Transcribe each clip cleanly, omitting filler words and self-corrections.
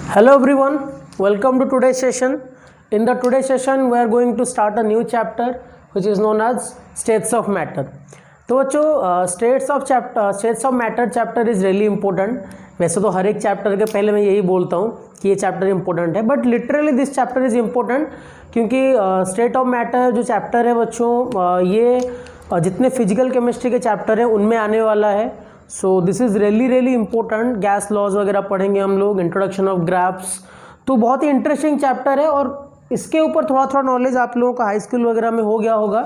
Hello everyone, welcome to today's session. In the today's session we are going to start a new chapter which is known as states of matter. तो बच्चों states of matter chapter is really important. वैसे तो हर एक chapter के पहले मैं यही बोलता हूँ कि ये चैप्टर इंपॉर्टेंट है, but literally this chapter is important क्योंकि स्टेट ऑफ मैटर जो चैप्टर है बच्चों ये जितने फिजिकल केमिस्ट्री के चैप्टर हैं उनमें आने वाला है. So this is really important. Gas laws वगैरह पढ़ेंगे हम लोग, इंट्रोडक्शन ऑफ ग्राफ्स, तो बहुत ही इंटरेस्टिंग चैप्टर है और इसके ऊपर थोड़ा नॉलेज आप लोगों का हाई स्कूल वगैरह में हो गया होगा.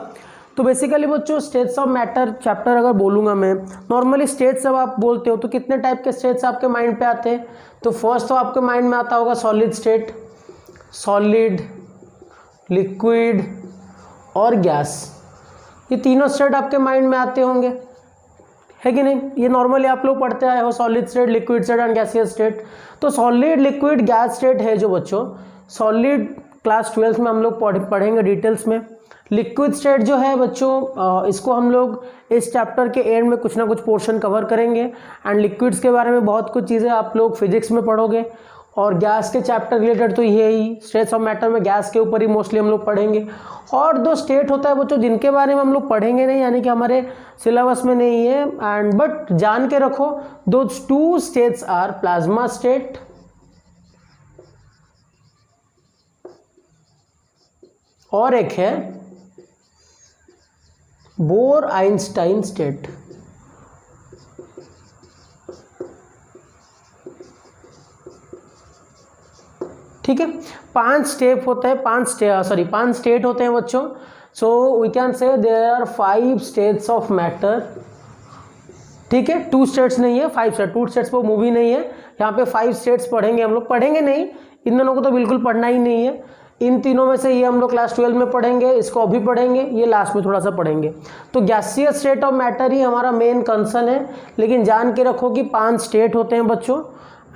तो बेसिकली बच्चों स्टेट्स ऑफ मैटर चैप्टर अगर बोलूँगा मैं, नॉर्मली स्टेट्स जब आप बोलते हो तो कितने टाइप के स्टेट्स आपके माइंड पे आते हैं. तो फर्स्ट तो आपके माइंड में आता होगा सॉलिड स्टेट, सॉलिड, लिक्विड और गैस. ये तीनों स्टेट आपके माइंड में आते होंगे, है कि नहीं. ये नॉर्मली आप लोग पढ़ते आए हो, solid state, liquid state and gaseous state. तो सॉलिड, लिक्विड, गैस स्टेट है जो बच्चों सॉलिड क्लास 12 में हम लोग पढ़ेंगे डिटेल्स में. लिक्विड स्टेट जो है बच्चों इसको हम लोग इस चैप्टर के एंड में कुछ ना कुछ पोर्शन कवर करेंगे एंड लिक्विड्स के बारे में बहुत कुछ चीज़ें आप लोग फिजिक्स में पढ़ोगे. और गैस के चैप्टर रिलेटेड तो ये ही स्टेट्स ऑफ मैटर में गैस के ऊपर ही मोस्टली हम लोग पढ़ेंगे. और दो स्टेट होता है बच्चों जिनके बारे में हम लोग पढ़ेंगे नहीं, यानी कि हमारे सिलेबस में नहीं है एंड बट जान के रखो, दो two states are plasma state और एक है बोर आइंस्टाइन स्टेट. ठीक है, पांच स्टेट होते हैं बच्चों. So we can say there are 5 states of matter. ठीक है, 2 स्टेट्स नहीं है, 5 स्टेट. 2 स्टेट्स पर मूवी नहीं है, यहाँ पे 5 स्टेट्स पढ़ेंगे हम लोग. पढ़ेंगे नहीं, इन दोनों को तो बिल्कुल पढ़ना ही नहीं है. इन तीनों में से ये हम लोग क्लास 12 में पढ़ेंगे, इसको अभी पढ़ेंगे, ये लास्ट में थोड़ा सा पढ़ेंगे. तो गैसियस स्टेट ऑफ मैटर ही हमारा मेन कंसर्न है, लेकिन जान के रखो कि 5 स्टेट होते हैं बच्चों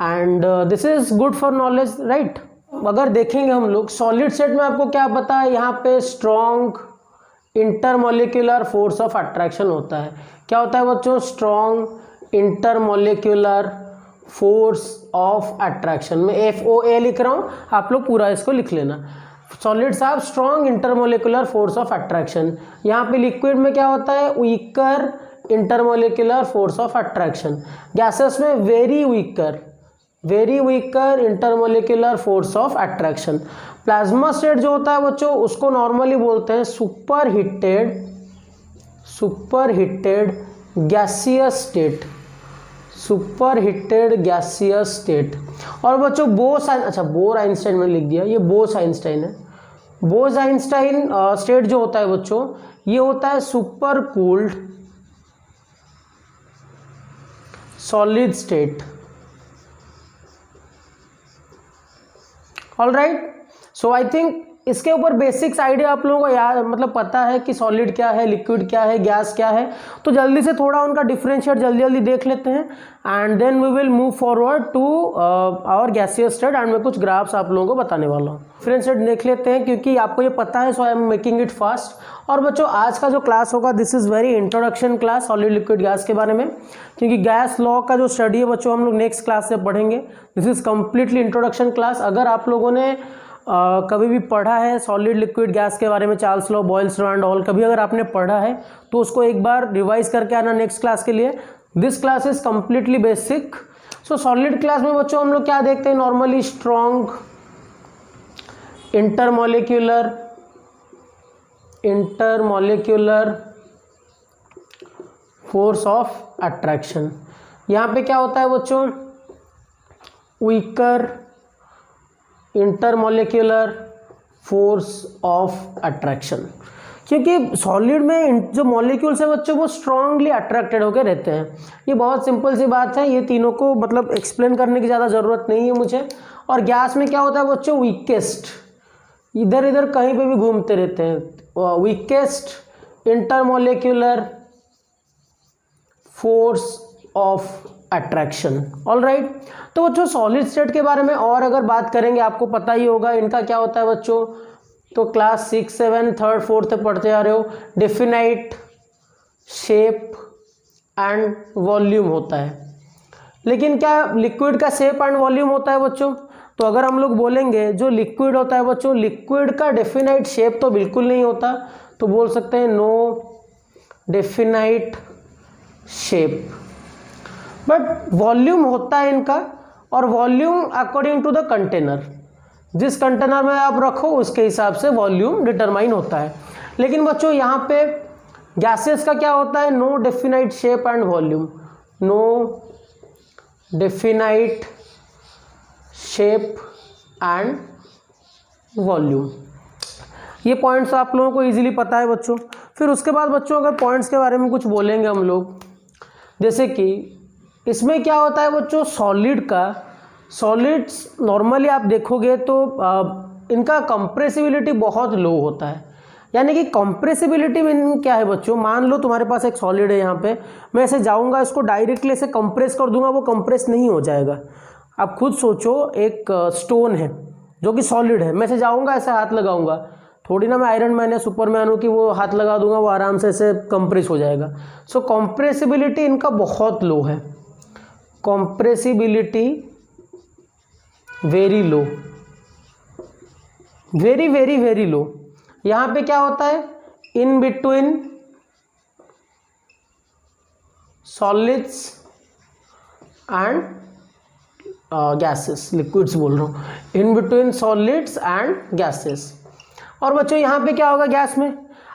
and this is good for knowledge, right. अगर देखेंगे हम लोग सॉलिड स्टेट में, आपको क्या पता है, यहाँ पे strong intermolecular force of attraction होता है. क्या होता है बच्चों? Strong intermolecular force of attraction. में FOA लिख रहा हूँ, आप लोग पूरा इसको लिख लेना. सॉलिड साहब strong intermolecular force of attraction. यहाँ पे लिक्विड में क्या होता है? Weaker intermolecular force of attraction. Gases में very weaker intermolecular force of attraction. Plasma state जो होता है बच्चों उसको नॉर्मली बोलते हैं सुपर हिटेड गैसियस स्टेट. और बच्चों बोर आइंस्टाइन मैंने लिख दिया, ये बोस आइंस्टाइन है. बोस आइंस्टाइन स्टेट जो होता है बच्चों ये होता है super cooled solid state. All right. So I think इसके ऊपर बेसिक्स आइडिया आप लोगों को याद मतलब पता है कि सॉलिड क्या है, लिक्विड क्या है, गैस क्या है. तो जल्दी से थोड़ा उनका डिफरेंशिएट जल्दी देख लेते हैं and then we will move forward to our gaseous state and मैं कुछ ग्राफ्स आप लोगों को बताने वाला हूँ. डिफरेंशिएट देख लेते हैं क्योंकि आपको ये पता है, so I am making it fast. और बच्चों आज का जो क्लास होगा this is very introduction class solid liquid gas के बारे में, क्योंकि गैस लॉ का जो स्टडी है बच्चों हम लोग नेक्स्ट क्लास से पढ़ेंगे. This is completely introduction class. अगर आप लोगों ने कभी भी पढ़ा है सॉलिड लिक्विड गैस के बारे में, Charles law, Boyle's law and all, कभी अगर आपने पढ़ा है तो उसको एक बार रिवाइज करके आना नेक्स्ट क्लास के लिए. This class is completely basic. So solid class में बच्चों हम लोग क्या देखते हैं? Normally strong intermolecular force of attraction. यहाँ पे क्या होता है बच्चों? Weaker intermolecular force of attraction. क्योंकि सॉलिड में जो मॉलिक्यूल्स है बच्चों वो स्ट्रांगली अट्रैक्टेड होकर रहते हैं. ये बहुत सिंपल सी बात है, ये तीनों को मतलब एक्सप्लेन करने की ज़्यादा ज़रूरत नहीं है मुझे. और गैस में क्या होता है बच्चों? वीकेस्ट, इधर इधर कहीं पे भी घूमते रहते हैं. Weakest intermolecular force of attraction. All right. तो बच्चों सॉलिड स्टेट के बारे में और अगर बात करेंगे, आपको पता ही होगा इनका क्या होता है बच्चों. तो क्लास 6, 7, 3, 4 पढ़ते आ रहे हो. डेफिनाइट, शेप एंड वॉल्यूम होता है. लेकिन क्या लिक्विड का शेप एंड वॉल्यूम होता है बच्चों? तो अगर हम लोग बोलेंगे जो लिक्विड होता है बच्चों, लिक्विड का डेफिनाइट शेप तो बिल्कुल नहीं होता, तो बोल सकते हैं no definite shape, but volume होता है इनका, और volume according to the container, जिस कंटेनर में आप रखो उसके हिसाब से वॉल्यूम डिटरमाइन होता है। लेकिन बच्चों यहाँ पे गैसेस का क्या होता है, no definite shape and volume, no definite shape and volume. ये पॉइंट्स आप लोगों को इजीली पता है बच्चों। फिर उसके बाद बच्चों अगर पॉइंट्स के बारे में कुछ बोलेंगे हम लोग, जैसे कि इसमें क्या होता है बच्चों, सॉलिड का, सॉलिड्स नॉर्मली आप देखोगे तो इनका कंप्रेसिबिलिटी बहुत लो होता है। यानी कि कंप्रेसिबिलिटी मीनिंग क्या है बच्चों, मान लो तुम्हारे पास एक सॉलिड है, यहाँ पे मैं ऐसे जाऊँगा, इसको डायरेक्टली ऐसे कंप्रेस कर दूंगा, वो कंप्रेस नहीं हो जाएगा। आप खुद सोचो, एक स्टोन है जो कि सॉलिड है, मैं ऐसे जाऊँगा, ऐसे हाथ लगाऊंगा, थोड़ी ना मैं आयरन मैन या सुपरमैन हूँ कि वो हाथ लगा दूंगा वो आराम से ऐसे कंप्रेस हो जाएगा। सो कंप्रेसिबिलिटी इनका बहुत लो है, compressibility very low, very very very low. यहाँ पे क्या होता है, इन between solids and gases, liquids बोल रहा हूँ, इन बिटवीन सॉलिड्स एंड गैसेस। और बच्चों यहाँ पे क्या होगा गैस में,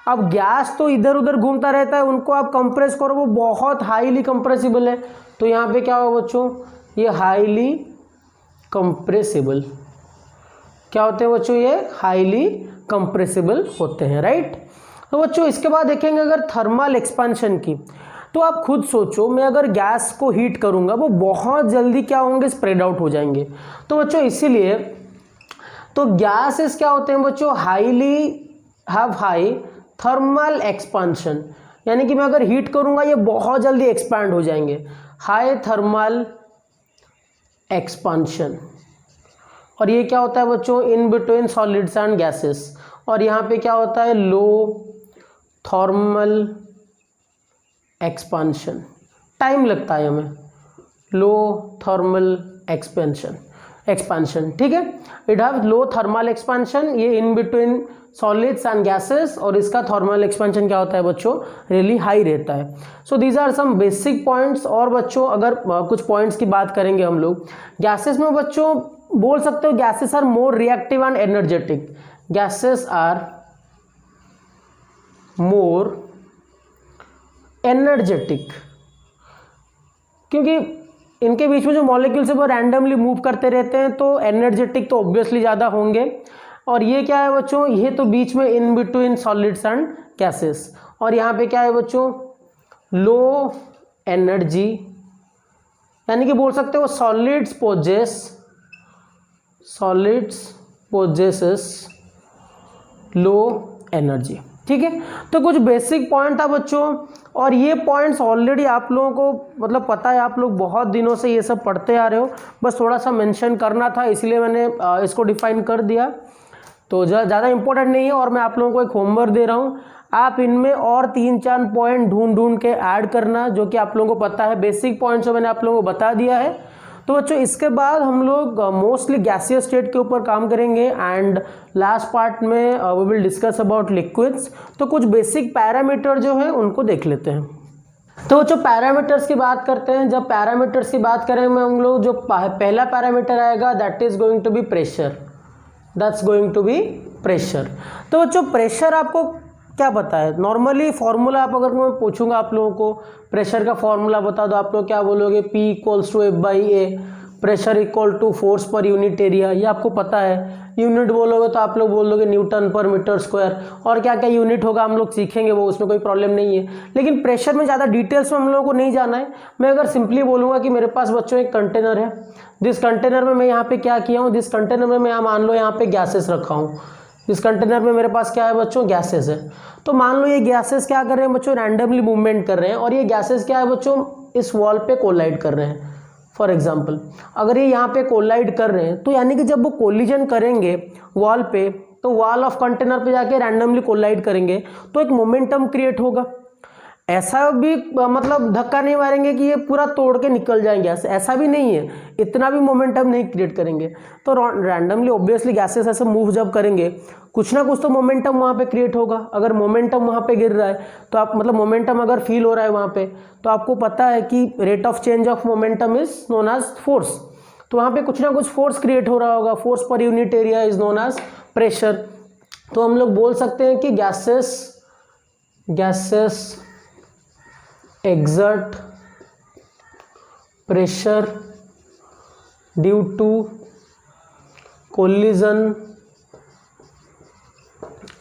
अब गैस तो इधर उधर घूमता रहता है, उनको आप कंप्रेस करो वो बहुत हाईली कंप्रेसिबल है, तो यहाँ पे क्या होगा बच्चों, ये हाईली कंप्रेसिबल, क्या होते हैं बच्चों, ये हाईली कंप्रेसिबल होते हैं, राइट। तो बच्चों इसके बाद देखेंगे अगर थर्मल एक्सपेंशन की, तो आप खुद सोचो, मैं अगर गैस को हीट करूंगा वो बहुत जल्दी क्या होंगे, स्प्रेड आउट हो जाएंगे। तो बच्चों इसीलिए तो गैसेस क्या होते हैं बच्चों, highly have high thermal expansion, यानी कि मैं अगर हीट करूंगा ये बहुत जल्दी एक्सपैंड हो जाएंगे, हाई थर्मल एक्सपेंशन। और ये क्या होता है बच्चों, इन बिटवीन सॉलिड्स एंड गैसेस। और यहाँ पे क्या होता है, लो थर्मल एक्सपेंशन, टाइम लगता है हमें, लो थर्मल एक्सपेंशन, ठीक है। It have low thermal expansion, ये in between solids and gases, और इसका थर्मल एक्सपेंशन क्या होता है बच्चों, रियली हाई रहता है। So these are some basic points. और बच्चों अगर कुछ पॉइंट्स की बात करेंगे हम लोग, गैसेस में बच्चों बोल सकते हो gases are more reactive and energetic, gases are more energetic, क्योंकि इनके बीच में जो मॉलिक्यूल्स है वो रैंडमली मूव करते रहते हैं, तो एनर्जेटिक तो ऑब्वियसली ज़्यादा होंगे। और ये क्या है बच्चों, ये तो बीच में इन बिटवीन सॉलिड्स एंड गैसेस। और यहाँ पे क्या है बच्चों, लो एनर्जी, यानी कि बोल सकते हो सॉलिड्स पोजेसेस लो एनर्जी, ठीक है। तो कुछ बेसिक पॉइंट था बच्चों, और ये पॉइंट्स ऑलरेडी आप लोगों को मतलब पता है, आप लोग बहुत दिनों से ये सब पढ़ते आ रहे हो, बस थोड़ा सा मेंशन करना था इसलिए मैंने इसको डिफाइन कर दिया। तो ज़्यादा इंपॉर्टेंट नहीं है, और मैं आप लोगों को एक होमवर्क दे रहा हूँ, आप इनमें और 3-4 पॉइंट ढूंढ के ऐड करना, जो कि आप लोगों को पता है, बेसिक पॉइंट्स जो मैंने आप लोगों को बता दिया है। तो बच्चों इसके बाद हम लोग मोस्टली गैसियस स्टेट के ऊपर काम करेंगे, एंड लास्ट पार्ट में we will discuss about liquids. तो कुछ बेसिक पैरामीटर जो है उनको देख लेते हैं। तो बच्चों पैरामीटर्स की बात करते हैं। जब पैरामीटर्स की बात करेंगे हम लोग, जो पहला पैरामीटर आएगा that is going to be pressure, that's going to be pressure. तो बच्चों प्रेशर आपको क्या पता है, नॉर्मली फॉर्मूला आप अगर मैं पूछूंगा आप लोगों को प्रेशर का फॉर्मूला बता दो, आप लोग क्या बोलोगे, P equals to F/A, pressure equal to force per unit area, ये आपको पता है। यूनिट बोलोगे तो आप लोग बोलोगे न्यूटन पर मीटर स्क्वायर, और क्या क्या यूनिट होगा हम लोग सीखेंगे, वो उसमें कोई प्रॉब्लम नहीं है। लेकिन प्रेशर में ज़्यादा डिटेल्स में हम लोगों को नहीं जाना है। मैं अगर सिंपली बोलूँगा कि मेरे पास बच्चों एक कंटेनर है, जिस कंटेनर में मैं यहाँ पे क्या किया हूँ, जिस कंटेनर में मैं मान लो यहाँ पे गैसेस रखा हूँ, इस कंटेनर में मेरे पास क्या है बच्चों, गैसेस है। तो मान लो ये गैसेस क्या कर रहे हैं बच्चों, रैंडमली मूवमेंट कर रहे हैं, और ये गैसेस क्या है बच्चों, इस वॉल पे कोलाइड कर रहे हैं। फॉर एग्जांपल अगर ये यहाँ पे कोलाइड कर रहे हैं, तो यानी कि जब वो कोलिजन करेंगे वॉल पे, तो वॉल ऑफ कंटेनर पे जाके रैंडमली कोलाइड करेंगे, तो एक मोमेंटम क्रिएट होगा। ऐसा भी मतलब धक्का नहीं मारेंगे कि ये पूरा तोड़ के निकल जाएंगे, ऐसा भी नहीं है, इतना भी मोमेंटम नहीं क्रिएट करेंगे। तो रैंडमली ऑब्वियसली गैसेस ऐसे मूव जब करेंगे कुछ ना कुछ तो मोमेंटम वहाँ पे क्रिएट होगा। अगर मोमेंटम वहाँ पे गिर रहा है तो आप मतलब मोमेंटम अगर फील हो रहा है वहाँ पे, तो आपको पता है कि rate of change of momentum is known as force. तो वहाँ पे कुछ ना कुछ फोर्स क्रिएट हो रहा होगा, force per unit area is known as pressure. तो हम लोग बोल सकते हैं कि gases exert pressure due to collision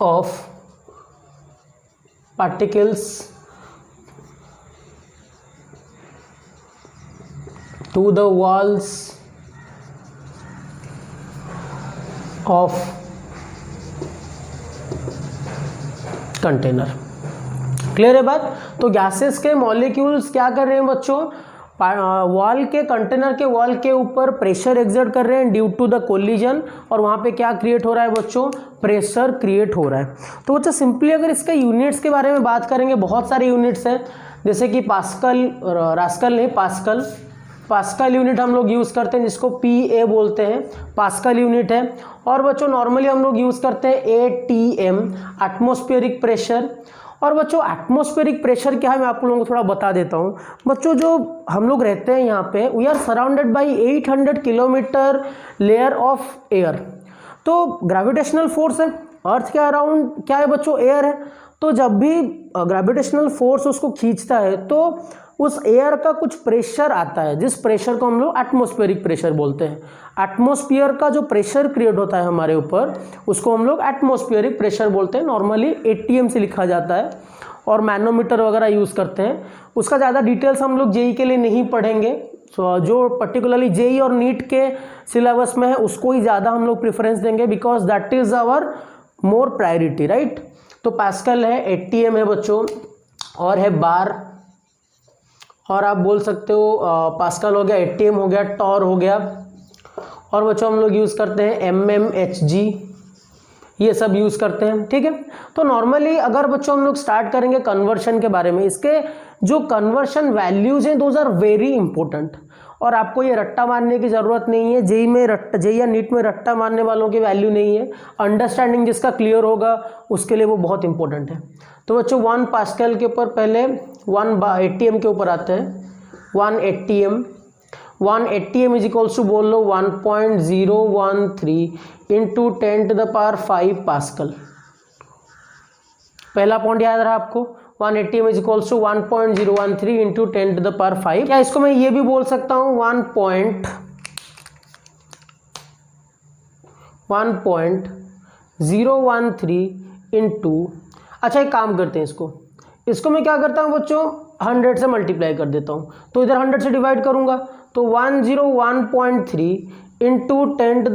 of particles to the walls of container। Clear है बात। तो गैसेस के मॉलिक्यूल्स क्या कर रहे हैं बच्चों, वॉल के कंटेनर के वॉल के ऊपर प्रेशर एक्सर्ट कर रहे हैं ड्यू टू द कोलिजन, और वहाँ पे क्या क्रिएट हो रहा है बच्चों, प्रेशर क्रिएट हो रहा है। तो बच्चों सिंपली अगर इसके यूनिट्स के बारे में बात करेंगे, बहुत सारे यूनिट्स हैं, जैसे कि पास्कल यूनिट हम लोग यूज़ करते हैं जिसको PA बोलते हैं, पास्कल यूनिट है। और बच्चों नॉर्मली हम लोग यूज़ करते हैं ATM, एटमॉस्फेरिक प्रेशर। और बच्चों एटमॉस्फेरिक प्रेशर क्या है मैं आप लोगों को थोड़ा बता देता हूँ। बच्चों जो हम लोग रहते हैं यहाँ पे, we are surrounded by 800 kilometre layer of air. तो ग्रेविटेशनल फोर्स है अर्थ के अराउंड, क्या है बच्चों, एयर है। तो जब भी ग्रेविटेशनल फोर्स उसको खींचता है तो उस एयर का कुछ प्रेशर आता है, जिस प्रेशर को हम लोग एटमॉस्फेरिक प्रेशर बोलते हैं। एटमॉस्फेयर का जो प्रेशर क्रिएट होता है हमारे ऊपर उसको हम लोग एटमॉस्फेरिक प्रेशर बोलते हैं। नॉर्मली ATM से लिखा जाता है और मैनोमीटर वगैरह यूज़ करते हैं। उसका ज़्यादा डिटेल्स हम लोग JEE के लिए नहीं पढ़ेंगे, जो पर्टिकुलरली JEE और नीट के सिलेबस में है उसको ही ज़्यादा हम लोग प्रेफरेंस देंगे, because that is our more priority, right. तो पास्कल है, ATM है बच्चों, और है बार, और आप बोल सकते हो पास्कल हो गया, ATM हो गया, टॉर हो गया। और बच्चों हम लोग यूज़ करते हैं mmHg, ये सब यूज़ करते हैं, ठीक है। तो नॉर्मली अगर बच्चों हम लोग स्टार्ट करेंगे कन्वर्शन के बारे में, इसके जो कन्वर्शन वैल्यूज़ हैं दोज आर वेरी इंपॉर्टेंट। और आपको ये रट्टा मारने की ज़रूरत नहीं है, JEE या नीट में रट्टा मारने वालों की वैल्यू नहीं है। अंडरस्टैंडिंग जिसका क्लियर होगा उसके लिए वो बहुत इंपॉर्टेंट है। तो बच्चों 1 पास्कल के ऊपर पहले 1 ATM के ऊपर आते हैं। 1 ATM इज इक्वल्स टू बोल लो 1.013 इंटू 10⁵ पास्कल। पहला पॉइंट याद रहा आपको, 1 ATM is equals to 1.013 into 10⁵। क्या इसको मैं ये भी बोल सकता हूँ 1.013 इंटू, अच्छा एक काम करते हैं, इसको मैं क्या करता हूँ बच्चों 100 से मल्टीप्लाई कर देता हूँ। तो इधर 100 से डिवाइड करूँगा तो 101.3 इंटू 10⁵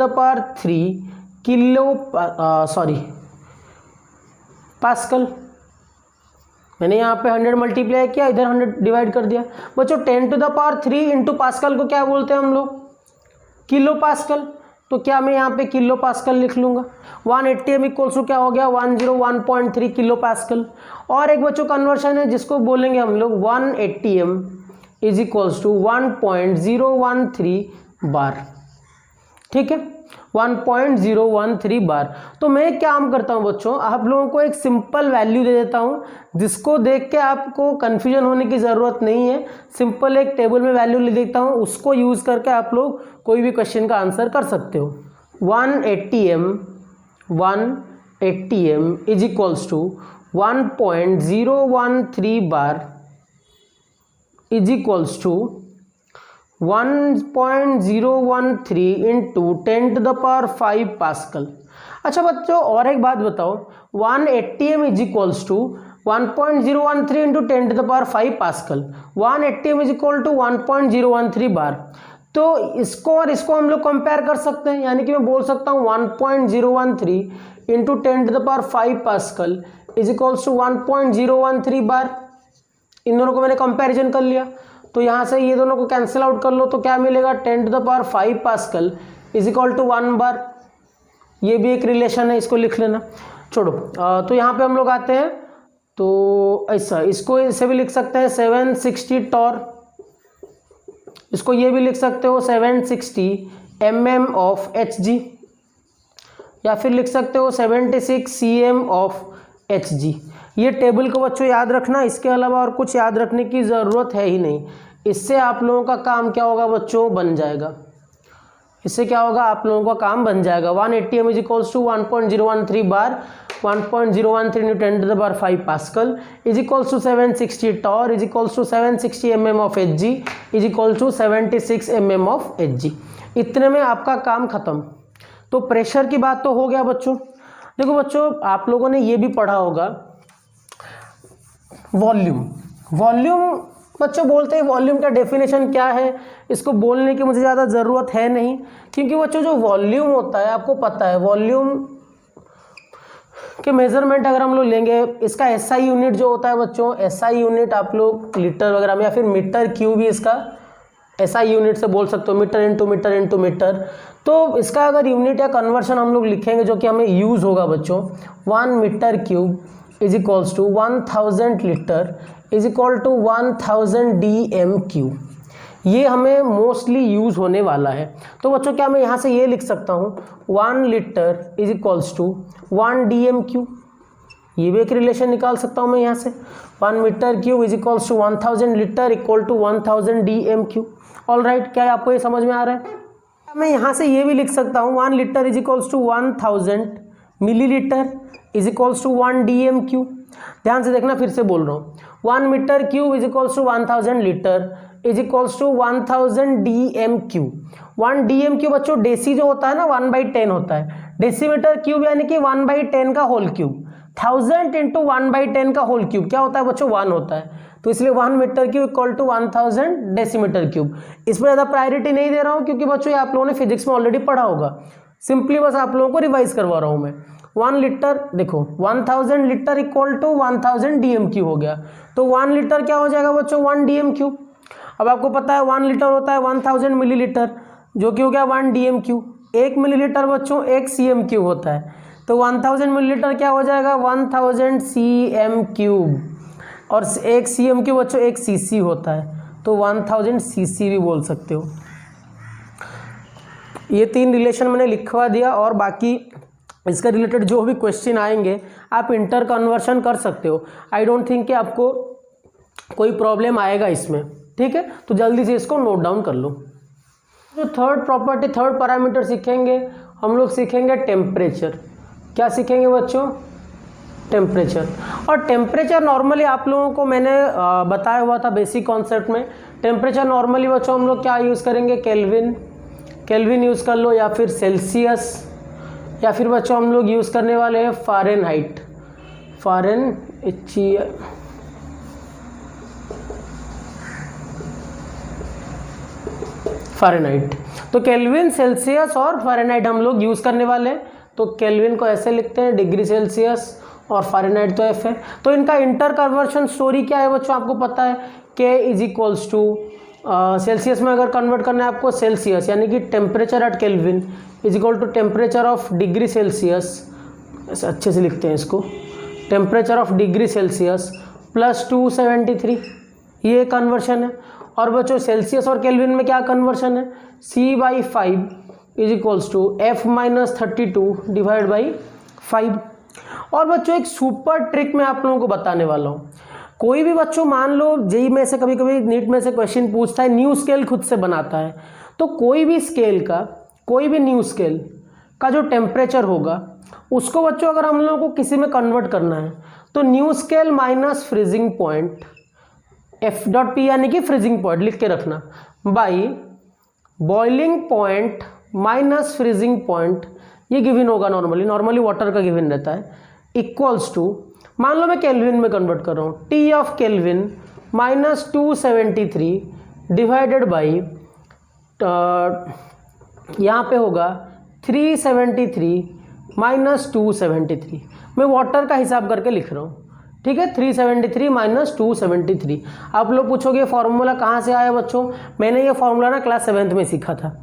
पास्कल। मैंने यहाँ पे 100 मल्टीप्लाई किया, इधर 100 डिवाइड कर दिया। बच्चों 10⁵ इंटू पास्कल को क्या बोलते हैं हम लोग, किलो पास्कल। तो क्या मैं यहाँ पे किलो पास्कल लिख लूँगा। 1 ATM इक्वल्स टू क्या हो गया 101.3 किलो पास्कल। और एक बच्चों कन्वर्शन है जिसको बोलेंगे हम लोग 1 ATM इज इक्वल्स टू 1.013 बार, ठीक है, 1.013 बार। तो मैं एक काम करता हूं बच्चों, आप लोगों को एक सिंपल वैल्यू दे देता हूं जिसको देख के आपको कन्फ्यूजन होने की ज़रूरत नहीं है। सिंपल एक टेबल में वैल्यू ले देता हूं, उसको यूज़ करके आप लोग कोई भी क्वेश्चन का आंसर कर सकते हो। 1 ATM is equals to 1.013 bar is equals to 1.013 into 10⁵ pascal. अच्छा बच्चों और एक बात बताओ, 1 ATM is equals to 1.013 into 10⁵ pascal, 1 ATM is equal to 1.013 bar. तो इसको और इसको हम लोग कंपेयर कर सकते हैं, यानी कि मैं बोल सकता हूँ 1.013 into 10⁵ pascal is equals to 1.013 bar. इन दोनों को मैंने कंपैरिजन कर लिया, तो यहाँ से ये दोनों को कैंसिल आउट कर लो तो क्या मिलेगा 10⁵ पास्कल इज इक्वल टू 1 बार। ये भी एक रिलेशन है, इसको लिख लेना, छोड़ो। तो यहाँ पे हम लोग आते हैं तो ऐसा इसको ऐसे भी लिख सकते हैं 760 टॉर, इसको ये भी लिख सकते हो 760 mm ऑफ Hg, या फिर लिख सकते हो 76 cm ऑफ Hg। ये टेबल को बच्चों याद रखना, इसके अलावा और कुछ याद रखने की ज़रूरत है ही नहीं। इससे आप लोगों का काम क्या होगा बच्चों, बन जाएगा। इससे क्या होगा, आप लोगों का काम बन जाएगा। 180 m is equals to 1.013 bar 1.013 newton to the power 5 pascal is equals to 760 torr is equals to 760 mm of Hg is equal to 76 mm of Hg। इतने में आपका काम खत्म। तो प्रेशर की बात तो हो गया बच्चों। देखो बच्चों, आप लोगों ने ये भी पढ़ा होगा वॉल्यूम। वॉल्यूम बच्चों बोलते हैं, वॉल्यूम का डेफिनेशन क्या है, इसको बोलने की मुझे ज़्यादा ज़रूरत है नहीं, क्योंकि बच्चों जो वॉल्यूम होता है आपको पता है, वॉल्यूम के मेजरमेंट अगर हम लोग लेंगे, इसका SI यूनिट जो होता है बच्चों, SI यूनिट आप लोग लीटर वगैरह में या फिर मीटर क्यूब भी इसका SI यूनिट से बोल सकते हो, metre into metre into metre. तो इसका अगर यूनिट या कन्वर्शन हम लोग लिखेंगे जो कि हमें यूज़ होगा बच्चों, 1 metre cube is equals to 1000 litre is equal to 1000 DMQ। ये हमें मोस्टली यूज़ होने वाला है। तो बच्चों क्या मैं यहाँ से ये लिख सकता हूँ 1 litre is equals to 1 DMQ, ये भी एक रिलेशन निकाल सकता हूँ मैं यहाँ से। 1 metre cube is equals to 1000 litre equal to 1000 DMQ। All right, क्या आपको ये समझ में आ रहा है? मैं यहाँ से ये भी लिख सकता हूँ 1 litre is equals to 1000 millilitre is equals to 1 DMQ। ध्यान से देखना, फिर से बोल रहा हूँ, 1 metre cube is equals to 1000 litre is equals to 1000 DMQ। 1 DMQ बच्चों डेसी जो होता है ना 1/10 होता है, डेसीमीटर क्यूब यानी कि 1/10 का होल क्यूब, 1000 इंटू 1/10 का होल क्यूब क्या होता है बच्चों, 1 होता है। तो इसलिए 1 metre cube equal to 1000 decimetre cube. इसमें ज़्यादा प्रायोरिटी नहीं दे रहा हूँ क्योंकि बच्चों ये आप लोगों ने फिजिक्स में ऑलरेडी पढ़ा होगा, सिंपली बस आप लोगों को रिवाइज करवा रहा हूँ मैं। 1 लीटर देखो 1000 लीटर इक्वल टू 1000 DMQ हो गया, तो 1 लीटर क्या हो जाएगा बच्चों, 1 DMQ। अब आपको पता है 1 लीटर होता है 1000 मिलीलीटर, जो कि हो गया 1 DMQ। 1 मिलीलीटर बच्चों 1 CM क्यूब होता है, तो 1000 मिलीलीटर क्या हो जाएगा, 1000 CM क्यूब, और 1 CM क्यूब बच्चों 1 CC होता है, तो 1000 CC भी बोल सकते हो। ये 3 रिलेशन मैंने लिखवा दिया, और बाकी इसका रिलेटेड जो भी क्वेश्चन आएंगे आप इंटर कन्वर्शन कर सकते हो। आई डोंट थिंक कि आपको कोई प्रॉब्लम आएगा इसमें, ठीक है। तो जल्दी से इसको नोट डाउन कर लो। जो थर्ड प्रॉपर्टी, थर्ड पैरामीटर सीखेंगे हम लोग, सीखेंगे टेम्परेचर। क्या सीखेंगे बच्चों, टेम्परेचर। और टेम्परेचर नॉर्मली आप लोगों को मैंने बताया हुआ था बेसिक कॉन्सेप्ट में। टेम्परेचर नॉर्मली बच्चों हम लोग क्या यूज़ करेंगे, केल्विन, केल्विन यूज़ कर लो, या फिर सेल्सियस, या फिर बच्चों हम लोग यूज़ करने वाले हैं फ़ारेनहाइट, फ़ारेनहाइट। तो केल्विन, सेल्सियस और फ़ारेनहाइट हम लोग यूज़ करने वाले हैं। तो केल्विन को ऐसे लिखते हैं डिग्री सेल्सियस, और फ़ारेनहाइट तो F है। तो इनका इंटर कन्वर्शन स्टोरी क्या है बच्चों, आपको पता है K is equals to Celsius में अगर कन्वर्ट करना है आपको, सेल्सियस यानी कि temperature at kelvin is equal to temperature of degree Celsius, ऐसे अच्छे से लिखते हैं इसको, temperature of degree Celsius plus 273, ये कन्वर्शन है। और बच्चों सेल्सियस और केल्विन में क्या कन्वर्शन है, C/5 is equals to F-32 divide by 5। और बच्चों एक सुपर ट्रिक मैं आप लोगों को बताने वाला हूँ। कोई भी बच्चों मान लो जेई में से कभी कभी नीट में से क्वेश्चन पूछता है, न्यू स्केल खुद से बनाता है, तो कोई भी स्केल का, कोई भी न्यू स्केल का जो टेम्परेचर होगा उसको बच्चों अगर हम लोगों को किसी में कन्वर्ट करना है, तो new scale minus freezing point F.P यानी कि फ्रीजिंग पॉइंट लिख के रखना, by boiling point minus freezing point, ये गिवन होगा नॉर्मली वाटर का गिवन रहता है, इक्वल्स टू, मान लो मैं केल्विन में कन्वर्ट कर रहा हूँ, T of kelvin minus 273 divided by यहाँ पे होगा 373 माइनस 273। मैं वाटर का हिसाब करके लिख रहा हूँ, ठीक है, 373 माइनस 273। आप लोग पूछोगे फार्मूला कहाँ से आया बच्चों, मैंने ये फार्मूला ना क्लास 7th में सीखा था।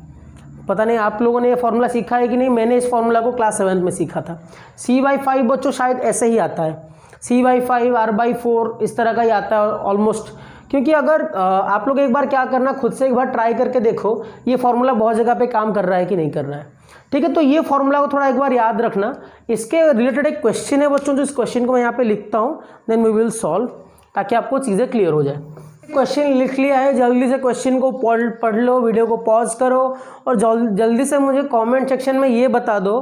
पता नहीं आप लोगों ने ये फार्मूला सीखा है कि नहीं, मैंने इस फार्मूला को क्लास 7th में सीखा था। C/5 बच्चों शायद ऐसे ही आता है, C/5 R/4 इस तरह का ही आता है ऑलमोस्ट। क्योंकि अगर आप लोग एक बार क्या करना, खुद से एक बार ट्राई करके देखो ये फॉर्मूला बहुत जगह पे काम कर रहा है कि नहीं कर रहा है, ठीक है। तो ये फॉर्मूला को थोड़ा एक बार याद रखना। इसके रिलेटेड एक क्वेश्चन है बच्चों, जो इस क्वेश्चन को मैं यहाँ पे लिखता हूँ, देन वी विल सॉल्व, ताकि आपको चीज़ें क्लियर हो जाए। क्वेश्चन लिख लिया है, जल्दी से क्वेश्चन को पढ़ लो, वीडियो को पॉज करो और जल्दी से मुझे कमेंट सेक्शन में ये बता दो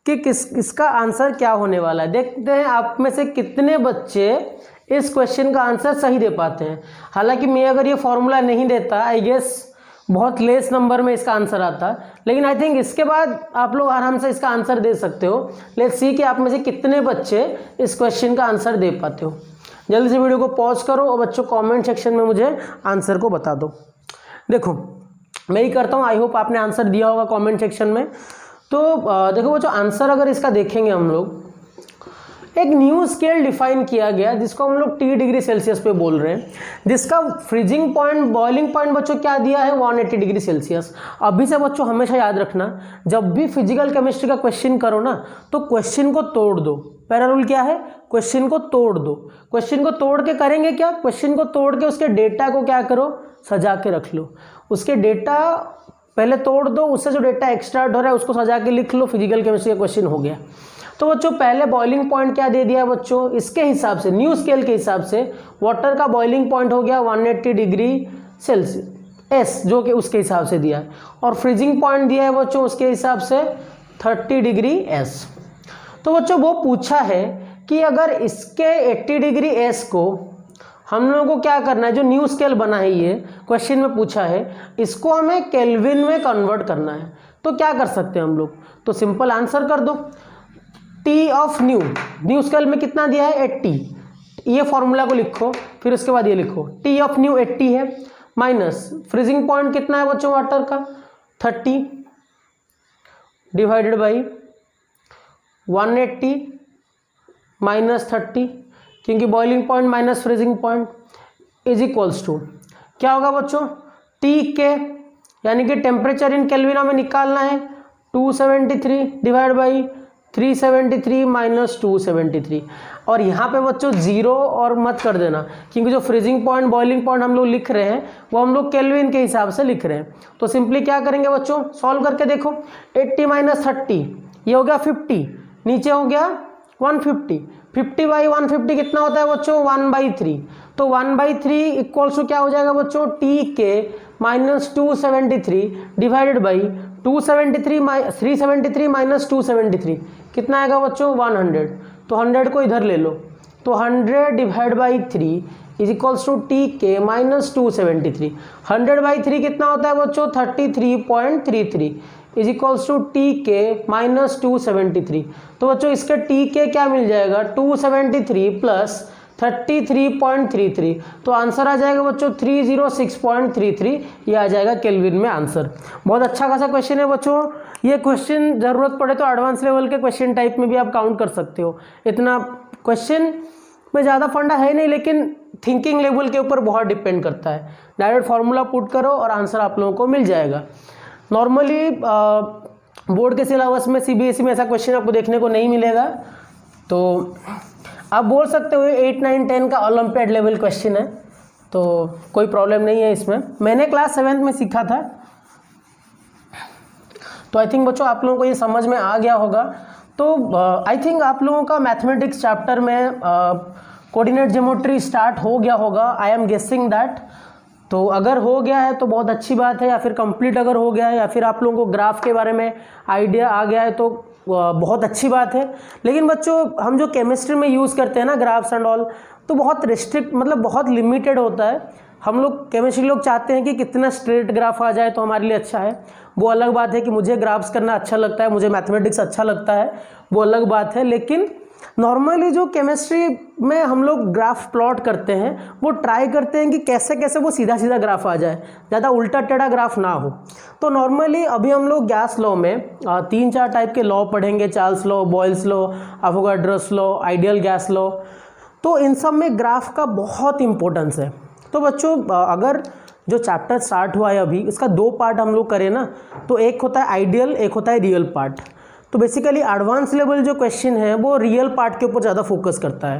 कि इसका आंसर क्या होने वाला है। देखते हैं आप में से कितने बच्चे इस क्वेश्चन का आंसर सही दे पाते हैं। हालांकि मैं अगर ये फॉर्मूला नहीं देता, आई गेस बहुत लेस नंबर में इसका आंसर आता, लेकिन आई थिंक इसके बाद आप लोग आराम से इसका आंसर दे सकते हो। लेट्स सी कि आप में से कितने बच्चे इस क्वेश्चन का आंसर दे पाते हो। जल्दी से वीडियो को पॉज करो और बच्चों कमेंट सेक्शन में मुझे आंसर को बता दो। देखो मैं ही करता हूँ, आई होप आपने आंसर दिया होगा कमेंट सेक्शन में। तो देखो बच्चों, आंसर अगर इसका देखेंगे हम लोग, एक न्यू स्केल डिफाइन किया गया जिसको हम लोग T डिग्री सेल्सियस पे बोल रहे हैं, जिसका फ्रीजिंग पॉइंट, बॉइलिंग पॉइंट बच्चों क्या दिया है, 180 डिग्री सेल्सियस। अभी से बच्चों हमेशा याद रखना, जब भी फिजिकल केमिस्ट्री का क्वेश्चन करो ना, तो क्वेश्चन को तोड़ दो। पहला रूल क्या है, क्वेश्चन को तोड़ दो। क्वेश्चन को तोड़ के करेंगे क्या, क्वेश्चन को तोड़ के उसके डेटा को क्या करो, सजा के रख लो। उसके डेटा पहले तोड़ दो, उससे जो डेटा एक्सट्रैक्ट हो रहा है उसको सजा के लिख लो, फिजिकल केमिस्ट्री का क्वेश्चन हो गया। तो बच्चों पहले बॉइलिंग पॉइंट क्या दे दिया बच्चों, इसके हिसाब से न्यू स्केल के हिसाब से वाटर का बॉइलिंग पॉइंट हो गया 180 डिग्री सेल्सियस, जो कि उसके हिसाब से दिया है। और फ्रीजिंग पॉइंट दिया है बच्चों उसके हिसाब से 30 डिग्री एस। तो बच्चों वो पूछा है कि अगर इसके 80 डिग्री एस को हम लोगों को क्या करना है, जो न्यू स्केल बना है ये क्वेश्चन में पूछा है, इसको हमें केल्विन में कन्वर्ट करना है। तो क्या कर सकते हैं हम लोग, तो सिंपल आंसर कर दो। टी ऑफ न्यू स्केल में कितना दिया है, 80। ये फॉर्मूला को लिखो, फिर उसके बाद ये लिखो, टी ऑफ न्यू 80 है, माइनस फ्रीजिंग पॉइंट कितना है बच्चों वाटर का, 30 डिवाइडेड बाई 180 माइनस 30, क्योंकि boiling point minus freezing point is equals to क्या होगा बच्चों, टी के यानी कि टेम्परेचर इन केल्विन हमें निकालना है, 273 डिवाइड बाई 373 माइनस 273। और यहाँ पे बच्चों जीरो और मत कर देना, क्योंकि जो फ्रीजिंग पॉइंट बॉइलिंग पॉइंट हम लोग लिख रहे हैं वो हम लोग केल्विन के हिसाब से लिख रहे हैं। तो सिंपली क्या करेंगे बच्चों, सॉल्व करके देखो, 80 माइनस 30 ये हो गया 50, नीचे हो गया 150, 50 बाई 150 कितना होता है बच्चों, 1/3। तो 1/3 इक्वल्स टू क्या हो जाएगा बच्चों, T K minus 273 divided by 373 minus 273 कितना आएगा बच्चों, 100। तो 100 को इधर ले लो, तो 100 divide by 3 is equals to T K minus 273। 100/3 कितना होता है बच्चों, 33.33 is equals to T K minus 273। तो बच्चों इसके टी के क्या मिल जाएगा, 273 प्लस 33.33। तो आंसर आ जाएगा बच्चों 306.33, ये आ जाएगा केल्विन में आंसर। बहुत अच्छा खासा क्वेश्चन है बच्चों। ये क्वेश्चन ज़रूरत पड़े तो एडवांस लेवल के क्वेश्चन टाइप में भी आप काउंट कर सकते हो। इतना क्वेश्चन में ज़्यादा फंडा है नहीं, लेकिन थिंकिंग लेवल के ऊपर बहुत डिपेंड करता है। डायरेक्ट फार्मूला पुट करो और आंसर आप लोगों को मिल जाएगा। नॉर्मली बोर्ड के सिलेबस में CBSE में ऐसा क्वेश्चन आपको देखने को नहीं मिलेगा। तो आप बोल सकते हो 8, 9, 10 का ओलंपियाड लेवल क्वेश्चन है, तो कोई प्रॉब्लम नहीं है इसमें। मैंने क्लास 7th में सीखा था, तो आई थिंक बच्चों आप लोगों को ये समझ में आ गया होगा। तो आई थिंक आप लोगों का मैथमेटिक्स चैप्टर में कोऑर्डिनेट ज्योमेट्री स्टार्ट हो गया होगा, आई एम गेसिंग दैट। तो अगर हो गया है तो बहुत अच्छी बात है, या फिर कंप्लीट अगर हो गया है, या फिर आप लोगों को ग्राफ के बारे में आइडिया आ गया है तो बहुत अच्छी बात है। लेकिन बच्चों हम जो केमिस्ट्री में यूज़ करते हैं ना ग्राफ्स एंड ऑल, तो बहुत रिस्ट्रिक्ट, मतलब बहुत लिमिटेड होता है। हम लोग केमिस्ट्री लोग चाहते हैं कि कितना स्ट्रेट ग्राफ आ जाए तो हमारे लिए अच्छा है। वो अलग बात है कि मुझे ग्राफ्स करना अच्छा लगता है, मुझे मैथमेटिक्स अच्छा लगता है, वो अलग बात है। लेकिन नॉर्मली जो केमिस्ट्री में हम लोग ग्राफ प्लॉट करते हैं, वो ट्राई करते हैं कि कैसे कैसे वो सीधा सीधा ग्राफ आ जाए, ज़्यादा उल्टा टेढ़ा ग्राफ ना हो। तो नॉर्मली अभी हम लोग गैस लॉ में 3-4 टाइप के लॉ पढ़ेंगे, Charles law, Boyle's law, Avogadro's law, ideal gas law. तो इन सब में ग्राफ का बहुत इंपॉर्टेंस है। तो बच्चों अगर जो चैप्टर स्टार्ट हुआ है अभी, इसका 2 पार्ट हम लोग करें ना, तो एक होता है आइडियल, एक होता है रियल पार्ट। तो बेसिकली एडवांस लेवल जो क्वेश्चन है वो रियल पार्ट के ऊपर ज़्यादा फोकस करता है।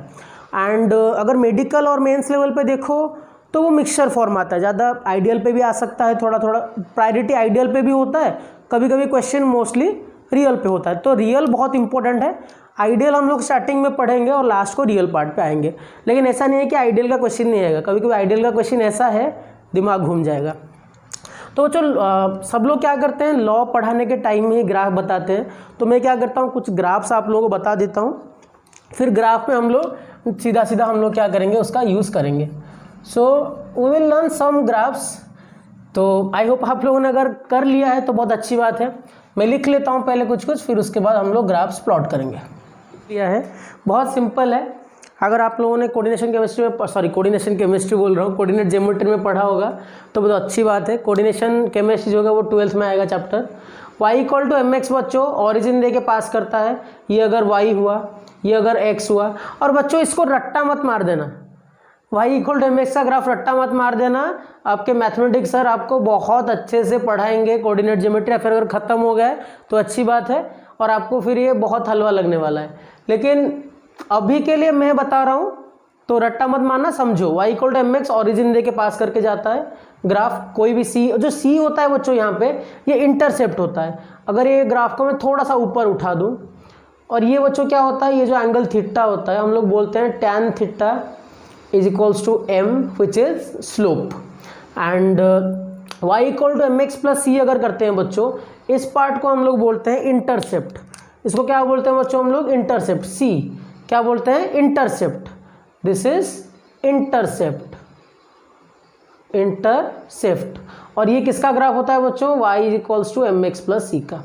एंड अगर मेडिकल और मेंस लेवल पे देखो तो वो मिक्सचर फॉर्म आता है, ज़्यादा आइडियल पे भी आ सकता है, थोड़ा थोड़ा प्रायोरिटी आइडियल पे भी होता है, कभी कभी क्वेश्चन मोस्टली रियल पे होता है। तो रियल बहुत इंपॉर्टेंट है, आइडियल हम लोग स्टार्टिंग में पढ़ेंगे और लास्ट को रियल पार्ट पे आएंगे। लेकिन ऐसा नहीं है कि आइडियल का क्वेश्चन नहीं आएगा, कभी कभी आइडियल का क्वेश्चन ऐसा है दिमाग घूम जाएगा। तो चलो सब लोग क्या करते हैं, लॉ पढ़ाने के टाइम में ही ग्राफ बताते हैं, तो मैं क्या करता हूँ कुछ ग्राफ्स आप लोगों को बता देता हूँ, फिर ग्राफ में हम लोग सीधा सीधा हम लोग क्या करेंगे उसका यूज़ करेंगे। So we will learn some graphs. तो आई होप आप लोगों ने अगर कर लिया है तो बहुत अच्छी बात है। मैं लिख लेता हूँ पहले कुछ फिर उसके बाद हम लोग ग्राफ्स प्लॉट करेंगे। लिया है, बहुत सिंपल है। अगर आप लोगों ने कोऑर्डिनेशन केमिस्ट्री बोल रहा हूँ, कोऑर्डिनेट ज्योमेट्री में पढ़ा होगा तो बहुत अच्छी बात है। कोऑर्डिनेशन केमिस्ट्री जो होगा वो 12th में आएगा chapter. y equal to m x बच्चों ऑरिजिन दे के पास करता है, ये अगर y हुआ, ये अगर x हुआ, और बच्चों इसको रट्टा मत मार देना, y equal to m x का ग्राफ रट्टा मत मार देना। आपके मैथमेटिक्स सर आपको बहुत अच्छे से पढ़ाएंगे कोऑर्डिनेट ज्योमेट्री, फिर अगर ख़त्म हो गया तो अच्छी बात है और आपको फिर ये बहुत हलवा लगने वाला है। लेकिन अभी के लिए मैं बता रहा हूँ तो रट्टा मत मारना, समझो। y equal to m x origin दे के पास करके जाता है ग्राफ, कोई भी c, जो c होता है बच्चों यहाँ पे ये इंटरसेप्ट होता है। अगर ये ग्राफ को मैं थोड़ा सा ऊपर उठा दूँ और ये बच्चों क्या होता है, ये जो एंगल थीटा होता है हम लोग बोलते हैं tan theta is equals to m which is slope. And y equal to m x plus c अगर करते हैं बच्चों, इस पार्ट को हम लोग बोलते हैं इंटरसेप्ट। इसको क्या बोलते हैं बच्चों हम लोग, इंटरसेप्ट। c क्या बोलते हैं, intercept. This is intercept, intercept. और ये किसका ग्राफ होता है बच्चों, y is equals to m x plus c का,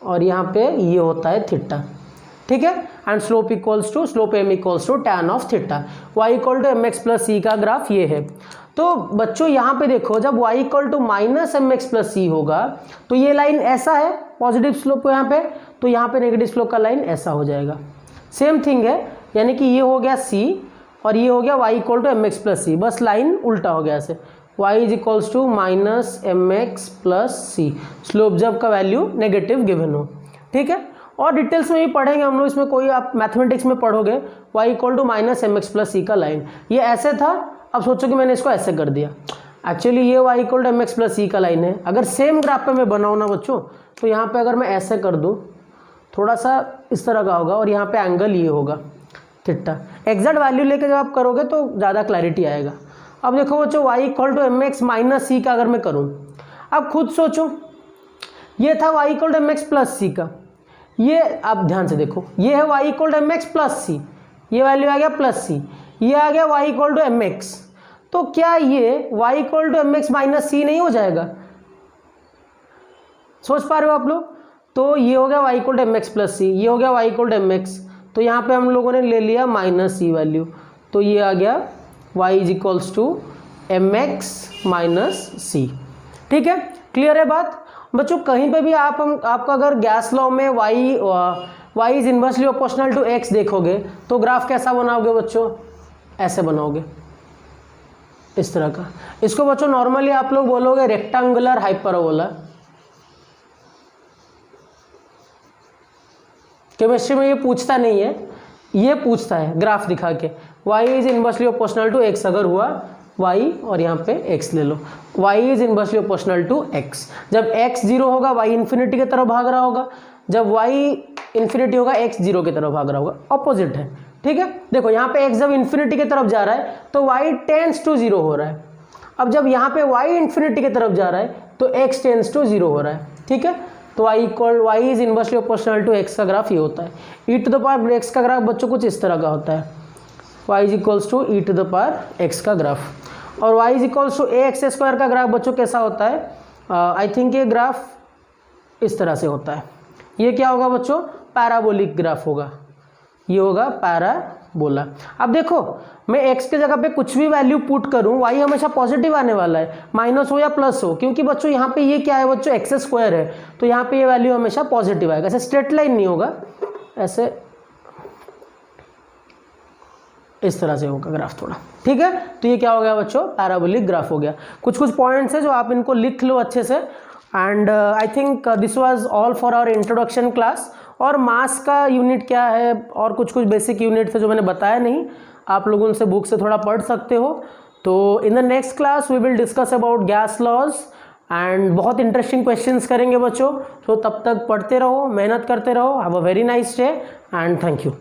और यहाँ पे ये होता है थीटा, ठीक है। And slope equals to, slope m equals to tan of theta. y equal to m x plus c का ग्राफ ये है। तो बच्चों यहाँ पे देखो, जब y equal to minus m x plus c होगा तो ये लाइन ऐसा है, पॉजिटिव स्लोप यहाँ पे, तो यहाँ पे नेगेटिव स्लोप का लाइन ऐसा हो जाएगा। सेम थिंग है, यानी कि ये हो गया c और ये हो गया y equal to m x plus c, बस लाइन उल्टा हो गया ऐसे, y is equals to minus m x plus c, slope जब का वैल्यू नेगेटिव गिवन हो, ठीक है। और डिटेल्स में भी पढ़ेंगे हम लोग, इसमें कोई आप मैथमेटिक्स में पढ़ोगे y equal to minus m x plus c का लाइन ये ऐसे था, अब सोचो कि मैंने इसको ऐसे कर दिया, एक्चुअली ये y equal to m x plus c का लाइन है। अगर सेम ग्राफ पे मैं बनाऊँ ना बच्चों, तो यहाँ पे अगर मैं ऐसे कर दूँ थोड़ा सा इस तरह का होगा और यहाँ पे एंगल ये होगा थीटा। एग्जैक्ट वैल्यू लेके जब आप करोगे तो ज़्यादा क्लैरिटी आएगा। अब देखो बच्चों y equal to m x minus c का अगर मैं करूँ, अब खुद सोचो, ये था y equal to m x plus c का, ये आप ध्यान से देखो, ये है y equal to m x plus c, ये वैल्यू आ गया प्लस सी, ये आ गया y equal to m x, तो क्या ये y equal to m x minus c नहीं हो जाएगा? सोच पा रहे हो आप लोग? तो ये हो गया y equal to m x plus c, ये हो गया y equal to m x, तो यहाँ पे हम लोगों ने ले लिया माइनस सी वैल्यू, तो ये आ गया y is equals to m x minus c, ठीक है। क्लियर है बात बच्चों? कहीं पे भी आपका अगर गैस लॉ में y is inversely proportional to x देखोगे तो ग्राफ कैसा बनाओगे बच्चों, ऐसे बनाओगे, इस तरह का। इसको बच्चों नॉर्मली आप लोग बोलोगे रेक्टेंगुलर हाइपरबोला। केमिस्ट्री में ये पूछता नहीं है, ये पूछता है ग्राफ दिखा के, y is inversely proportional to x अगर हुआ y और यहाँ पे x ले लो, y is inversely proportional to x। जब x 0 होगा y इन्फिनिटी की तरफ भाग रहा होगा, जब y इन्फिनिटी होगा x 0 की तरफ भाग रहा होगा, ऑपोजिट है, ठीक है। देखो यहाँ पे x जब इन्फिनिटी की तरफ जा रहा है तो y टेंस टू 0 हो रहा है, अब जब यहाँ पे y इन्फिनिटी की तरफ जा रहा है तो x टेंस टू 0 हो रहा है, ठीक है। तो y is inversely proportional to x का ग्राफ ये होता है। e to the power x का ग्राफ बच्चों कुछ इस तरह का होता है, y is equals to e to the power x का ग्राफ। और y is equals to ax square का ग्राफ बच्चों कैसा होता है, आई थिंक ये ग्राफ इस तरह से होता है। ये क्या होगा बच्चों, पैराबोलिक ग्राफ होगा, ये होगा पैराबोला। अब देखो मैं x के जगह पे कुछ भी वैल्यू पुट करूं, y हमेशा पॉजिटिव आने वाला है, माइनस हो या प्लस हो, क्योंकि बच्चों यहाँ पे ये क्या है बच्चों, एक्स स्क्वायर है, तो यहाँ पे ये वैल्यू हमेशा पॉजिटिव आएगा। ऐसे स्ट्रेट लाइन नहीं होगा, ऐसे इस तरह से होगा ग्राफ थोड़ा, ठीक है। तो ये क्या हो गया बच्चों, पैराबोलिक ग्राफ हो गया। कुछ कुछ पॉइंट्स है जो आप इनको लिख लो अच्छे से, and I think this was all for our introduction class. और मास का यूनिट क्या है और कुछ कुछ बेसिक यूनिट थे जो मैंने बताया नहीं, आप लोग उनसे बुक से थोड़ा पढ़ सकते हो। तो in the next class we will discuss about gas laws and बहुत इंटरेस्टिंग क्वेश्चंस करेंगे बच्चों। तो तब तक पढ़ते रहो, मेहनत करते रहो। Have a very nice day and thank you.